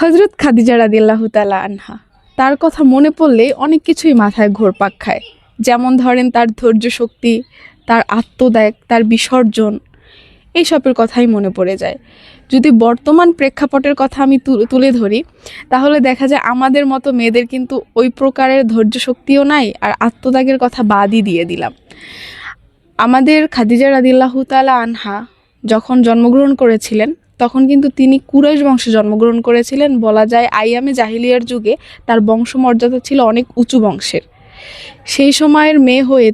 হযরত খাদিজা রাদিয়াল্লাহু তাআলা আনহা, তার কথা মনে পড়লে অনেক কিছুই মাথায় ঘুরপাক খায়। যেমন ধরেন তার ধৈর্য শক্তি, তার আত্মত্যাগ, তার বিসর্জন, এইসবের কথাই মনে পড়ে যায়। যদি বর্তমান প্রেক্ষাপটের কথা আমি তুলে ধরি, তাহলে দেখা যায় আমাদের মতো মেয়েদের কিন্তু ওই প্রকারের ধৈর্য শক্তিও নাই, আর আত্মত্যাগের কথা বাদই দিয়ে দিলাম। আমাদের খাদিজা রাদিয়াল্লাহু তাআলা আনহা যখন জন্মগ্রহণ করেছিলেন, তখন কিন্তু তিনি কুরাইশ বংশে জন্মগ্রহণ করেছিলেন। বলা যায় আইয়ামে জাহিলিয়ার যুগে তার বংশমর্যাদা ছিল অনেক উঁচু বংশের। সেই সময়ের মেয়ে হয়ে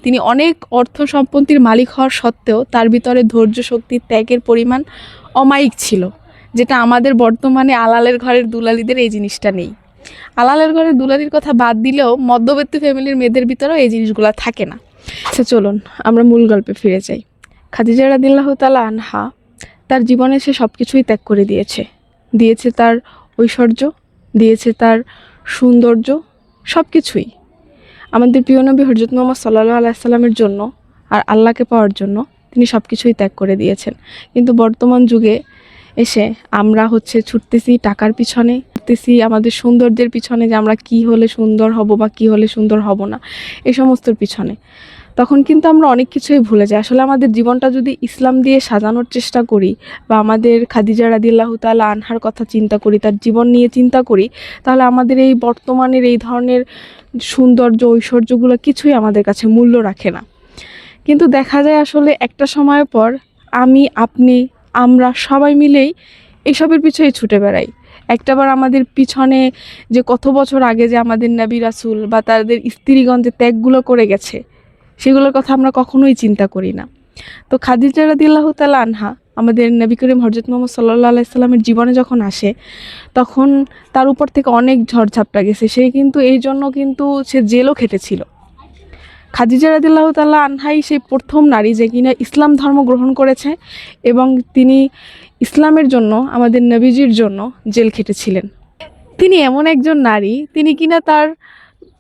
তিনি অনেক অর্থ সম্পত্তির মালিক হওয়ার সত্ত্বেও তার ভিতরে ধৈর্য শক্তি, ত্যাগের পরিমাণ অমায়িক ছিল, যেটা আমাদের বর্তমানে আলালের ঘরের দুলালিদের এই জিনিসটা নেই। আলালের ঘরের দুলালির কথা বাদ দিলেও মধ্যবিত্ত ফ্যামিলির মেয়েদের ভিতরেও এই জিনিসগুলো থাকে না। আচ্ছা চলুন আমরা মূল গল্পে ফিরে যাই। খাদিজা রাদিয়াল্লাহু তাআলা আনহা তার জীবনে সে সব কিছুই ত্যাগ করে দিয়েছে তার ঐশ্বর্য, দিয়েছে তার সৌন্দর্য, সব কিছুই আমাদের প্রিয় নবী হযরত মুহাম্মদ সাল্লাল্লাহু আলাইহি সাল্লামের জন্য আর আল্লাহকে পাওয়ার জন্য তিনি সব কিছুই ত্যাগ করে দিয়েছেন। কিন্তু বর্তমান যুগে এসে আমরা ছুটতেছি টাকার পিছনে, ছুটতেছি আমাদের সৌন্দর্যের পিছনে, যে আমরা কি হলে সুন্দর হব বা কি হলে সুন্দর হব না, এই সমস্তর পিছনে। তখন কিন্তু আমরা অনেক কিছুই ভুলে যাই। আসলে আমাদের জীবনটা যদি ইসলাম দিয়ে সাজানোর চেষ্টা করি, বা আমাদের খাদিজা রাদিয়াল্লাহু তাআলা আনহার কথা চিন্তা করি, তার জীবন নিয়ে চিন্তা করি, তাহলে আমাদের এই বর্তমানের এই ধরনের সৌন্দর্য, ঐশ্বর্যগুলো কিছুই আমাদের কাছে মূল্য রাখে না। কিন্তু দেখা যায় আসলে একটা সময় পর আমরা সবাই মিলেই এইসবের পিছনেই ছুটে বেড়াই। একটাবার আমাদের পিছনে যে কত বছর আগে যে আমাদের নবী রাসূল বা তাদের স্ত্রীগণ যে ত্যাগগুলো করে গেছে, সেগুলোর কথা আমরা কখনোই চিন্তা করি না। তো খাদিজা রাদিয়াল্লাহু তাআলা আনহা আমাদের নবী করিম হযরত মুহাম্মদ সাল্লাল্লাহু আলাইহি সাল্লামের জীবনে যখন আসে, তখন তার উপর থেকে অনেক ঝড়ঝাপটা গেছে। এই জন্য সে জেলও খেটেছিল। খাদিজা রাদিয়াল্লাহু তাআলা আনহাই সেই প্রথম নারী যে কিনা ইসলাম ধর্ম গ্রহণ করেছে, এবং তিনি ইসলামের জন্য, আমাদের নবীজির জন্য জেল খেটেছিলেন। তিনি এমন একজন নারী, তিনি কিনা তার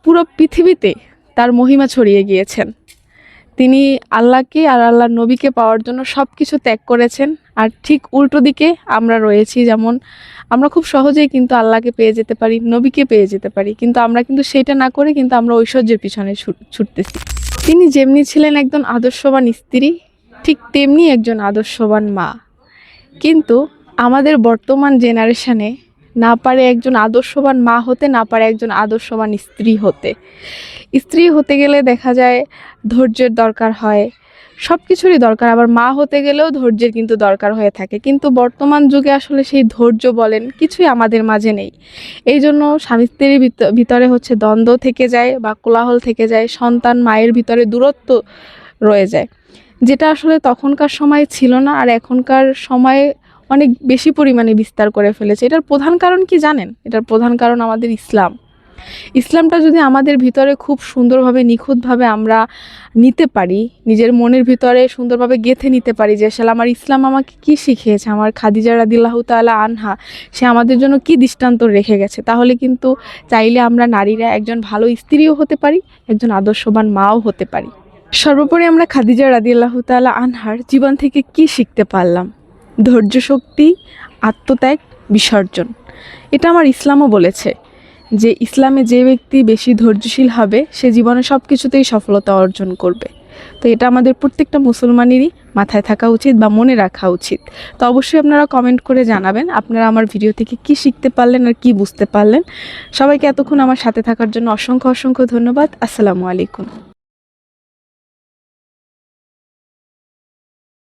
পুরো পৃথিবীতে তার মহিমা ছড়িয়ে গিয়েছেন। তিনি আল্লাহকে আর আল্লাহর নবীকে পাওয়ার জন্য সব কিছু ত্যাগ করেছেন। আর ঠিক উল্টো দিকে আমরা রয়েছি, যেমন আমরা খুব সহজেই কিন্তু আল্লাহকে পেয়ে যেতে পারি, নবীকে পেয়ে যেতে পারি, কিন্তু আমরা সেটা না করে আমরা ঐশ্বর্যের পিছনে ছুটতেছি। তিনি যেমনি ছিলেন একজন আদর্শবান স্ত্রী, ঠিক তেমনি একজন আদর্শবান মা। কিন্তু আমাদের বর্তমান জেনারেশনে না পারে একজন আদর্শবান মা হতে, না পারে একজন আদর্শবান স্ত্রী হতে গেলে দেখা যায় ধৈর্যের দরকার হয়, সব কিছুরই দরকার। আবার মা হতে গেলেও ধৈর্যের কিন্তু দরকার হয়ে থাকে। কিন্তু বর্তমান যুগে আসলে সেই ধৈর্য বলেন কিছুই আমাদের মাঝে নেই। এই জন্য স্বামী স্ত্রীর ভিতরে দ্বন্দ্ব থেকে যায় বা কোলাহল থেকে যায়, সন্তান মায়ের ভিতরে দূরত্ব রয়ে যায়, যেটা আসলে তখনকার সময় ছিল না, আর এখনকার সময়ে অনেক বেশি পরিমাণে বিস্তার করে ফেলেছে। এটার প্রধান কারণ কি জানেন? এটার প্রধান কারণ আমাদের ইসলামটা যদি আমাদের ভিতরে খুব সুন্দরভাবে, নিখুঁতভাবে আমরা নিতে পারি, নিজের মনের ভিতরে সুন্দরভাবে গেঁথে নিতে পারি যে আসলে আমার ইসলাম আমাকে কি শিখিয়েছে, আমার খাদিজা রাদিয়াল্লাহু তাআলা আনহা সে আমাদের জন্য কি দৃষ্টান্ত রেখে গেছে, তাহলে কিন্তু চাইলে আমরা নারীরা একজন ভালো স্ত্রীও হতে পারি, একজন আদর্শবান মাও হতে পারি। সর্বোপরি আমরা খাদিজা রাদিয়াল্লাহু তাআলা আনহার জীবন থেকে কি শিখতে পারলাম? ধৈর্য শক্তি, আত্মত্যাগ, বিসর্জন। এটা আমার ইসলামও বলেছে যে ইসলামে যে ব্যক্তি বেশি ধৈর্যশীল হবে সে জীবনে সব কিছুতেই সফলতা অর্জন করবে। তো এটা আমাদের প্রত্যেকটা মুসলমানেরই মাথায় থাকা উচিত বা মনে রাখা উচিত। তো অবশ্যই আপনারা কমেন্ট করে জানাবেন আপনারা আমার ভিডিও থেকে কি শিখতে পারলেন আর কি বুঝতে পারলেন। সবাইকে এতক্ষণ আমার সাথে থাকার জন্য অসংখ্য ধন্যবাদ। আসসালামু আলাইকুম।